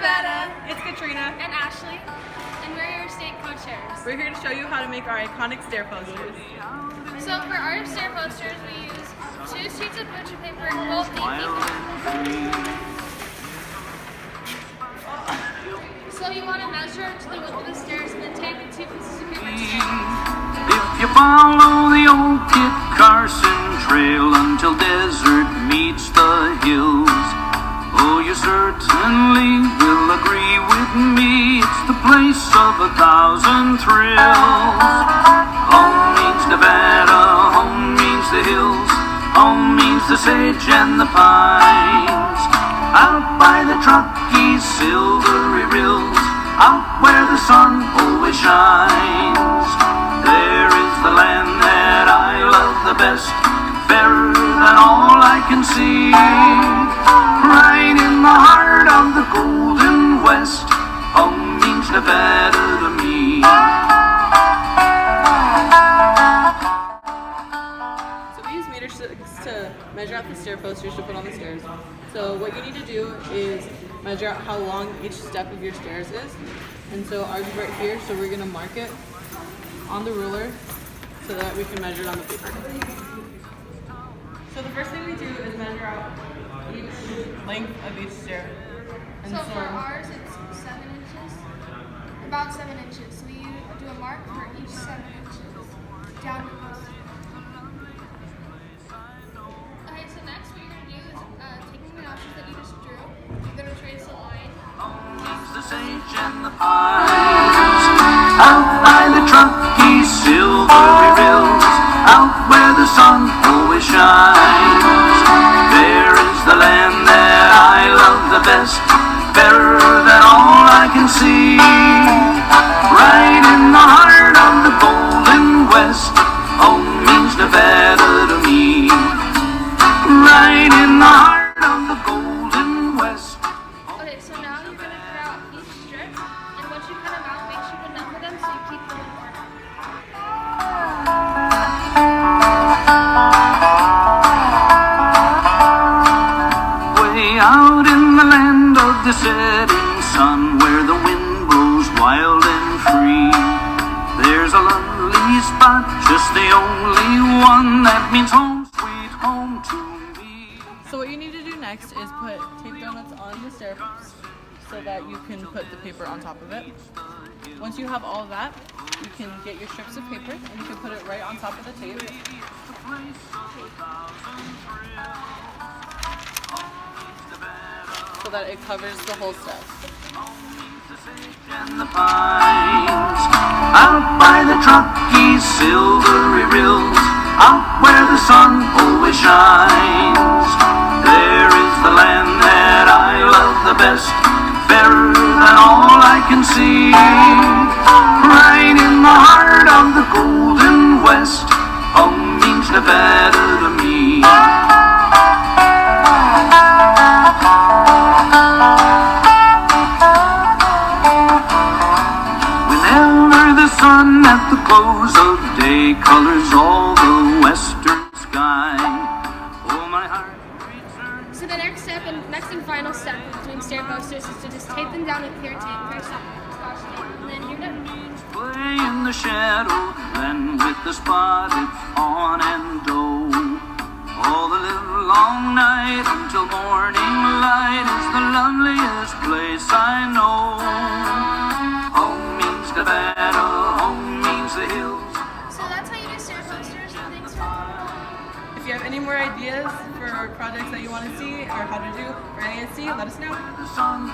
Nevada. It's Katrina. And Ashley. And we're your state co-chairs. We're here to show you how to make our iconic stair posters. So for our stair posters, we use 2 sheets of butcher paper, both 8 feet. So you want to measure to the width of the stairs and then take the 2 pieces of paper together. If you follow the old Kit Carson trail until desert meets the hills, oh, you certainly will agree with me, it's the place of 1,000 thrills. Home means Nevada, home means the hills, home means the sage and the pines. Out by the Truckee silvery rills, out where the sun always shines, there is the land that I love the best, fairer than all I can see. Right in the heart of the Golden West, home means Nevada to me. So we use meter sticks to measure out the stair posters to put on the stairs. So what you need to do is measure out how long each step of your stairs is. And so ours is right here, so we're going to mark it on the ruler so that we can measure it on the paper. So the first thing we do is measure out each length of each stair. And so for ours, it's 7 inches, about 7 inches. So we do a mark for each 7 inches down the poster. Okay, so next what you're going to do is taking the notches that you just drew, you're going to trace a line. The sage and the pines, out by the Truckee silvery rills, out where the sun always shines, there is the land that I love the best, better than all I can see. Right in the heart of the Golden West, home means Nevada to me. Right in the heart of the Golden West. Okay, so now you're going to cut out each strip, and once you cut them out, make sure to number them so you keep them in order. Way out in the land of the setting sun, where the wind blows wild and free, there's a lovely spot, just the only one that means home, sweet home to me. So what you need to do next is put tape donuts on the stair so that you can put the paper on top of it. Once you have all of that, you can get your strips of paper and you can put it right on top of the tape. So that it covers the whole step. And the pines, out by the Truckee silvery rills, out where the sun always shines, there is the land that I love the best, fairer than all I can see. Right in the heart of the Golden West, home means Nevada to me. Sun at the close of day colors all the western sky. Oh, my heart returns. So the next and final step of doing stair posters is to just tape them down with clear tape, very scotch tape, and then you're done. Play in the shadow, then with the spotted on and doe. All the live long night until morning light is the loveliest place I know. Home means Nevada, home means the hills. So that's how you do stair posters, and thanks for coming. If you have any more ideas for projects that you want to see or how to do for NASC, let us know. The sun